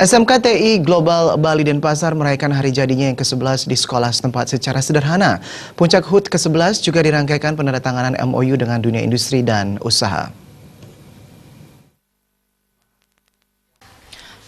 SMK TI Global Bali Denpasar merayakan hari jadinya yang ke-11 di sekolah setempat secara sederhana. Puncak HUT ke-11 juga dirangkaikan penandatanganan MOU dengan dunia industri dan usaha.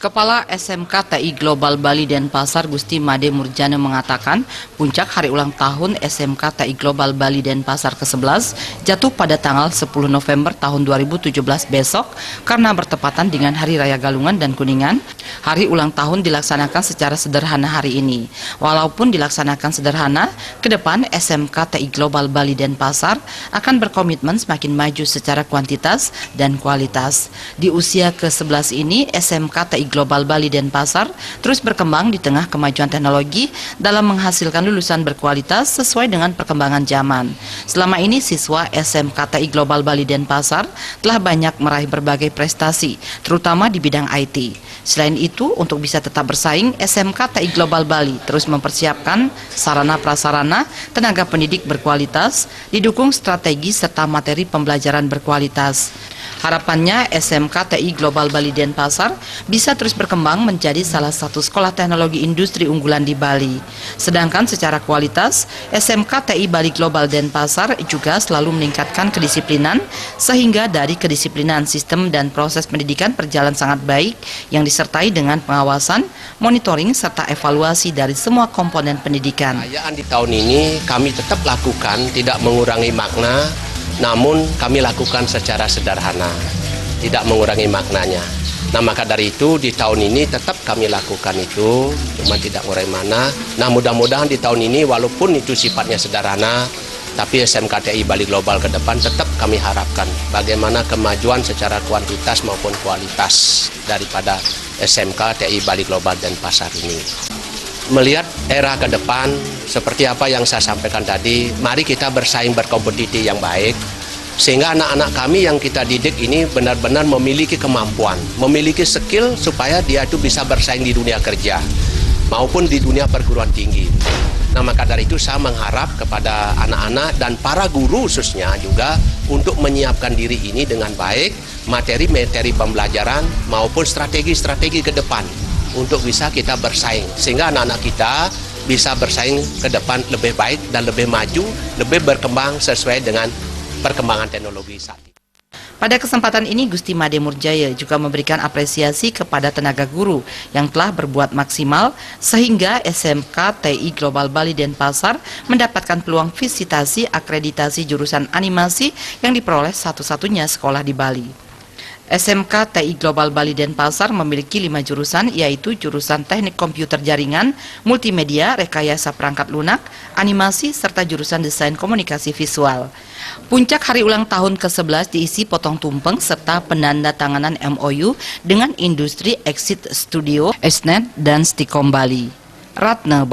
Kepala SMK TI Global Bali Denpasar Gusti Made Murjana mengatakan puncak hari ulang tahun SMK TI Global Bali Denpasar ke-11 jatuh pada tanggal 10 November tahun 2017 besok karena bertepatan dengan Hari Raya Galungan dan Kuningan. Hari ulang tahun dilaksanakan secara sederhana hari ini. Walaupun dilaksanakan sederhana, ke depan SMK TI Global Bali Denpasar akan berkomitmen semakin maju secara kuantitas dan kualitas. Di usia ke-11 ini, SMK TI Global Bali Denpasar terus berkembang di tengah kemajuan teknologi dalam menghasilkan lulusan berkualitas sesuai dengan perkembangan zaman. Selama ini siswa SMK TI Global Bali Denpasar telah banyak meraih berbagai prestasi, terutama di bidang IT. Selain itu, untuk bisa tetap bersaing, SMK TI Global Bali terus mempersiapkan sarana prasarana tenaga pendidik berkualitas, didukung strategi serta materi pembelajaran berkualitas. Harapannya SMK TI Global Bali Denpasar bisa terus berkembang menjadi salah satu sekolah teknologi industri unggulan di Bali. Sedangkan secara kualitas, SMK TI Bali Global Denpasar juga selalu meningkatkan kedisiplinan, sehingga dari kedisiplinan sistem dan proses pendidikan berjalan sangat baik yang disertai dengan pengawasan, monitoring, serta evaluasi dari semua komponen pendidikan. Perayaan di tahun ini kami tetap lakukan, tidak mengurangi makna, namun kami lakukan secara sederhana, tidak mengurangi maknanya. Nah, maka dari itu di tahun ini tetap kami lakukan itu, cuma tidak mengurangi makna. Nah, mudah-mudahan di tahun ini walaupun itu sifatnya sederhana, tapi SMK TI Bali Global ke depan tetap kami harapkan bagaimana kemajuan secara kuantitas maupun kualitas daripada SMK TI Bali Global Denpasar ini. Melihat era ke depan, seperti apa yang saya sampaikan tadi, mari kita bersaing berkompetisi yang baik, sehingga anak-anak kami yang kita didik ini benar-benar memiliki kemampuan, memiliki skill supaya dia itu bisa bersaing di dunia kerja, maupun di dunia perguruan tinggi. Nah, maka dari itu saya mengharap kepada anak-anak dan para guru khususnya juga untuk menyiapkan diri ini dengan baik, materi-materi pembelajaran maupun strategi-strategi ke depan, untuk bisa kita bersaing, sehingga anak-anak kita bisa bersaing ke depan lebih baik dan lebih maju, lebih berkembang sesuai dengan perkembangan teknologi saat ini. Pada kesempatan ini, Gusti Made Murjaya juga memberikan apresiasi kepada tenaga guru yang telah berbuat maksimal sehingga SMK TI Global Bali Denpasar mendapatkan peluang visitasi akreditasi jurusan animasi yang diperoleh satu-satunya sekolah di Bali. SMK TI Global Bali Denpasar memiliki 5 jurusan, yaitu jurusan Teknik Komputer Jaringan, Multimedia, Rekayasa Perangkat Lunak, Animasi, serta jurusan Desain Komunikasi Visual. Puncak hari ulang tahun ke-11 diisi potong tumpeng serta penandatanganan MOU dengan industri Exit Studio, Esnet, dan Stikom Bali. Ratna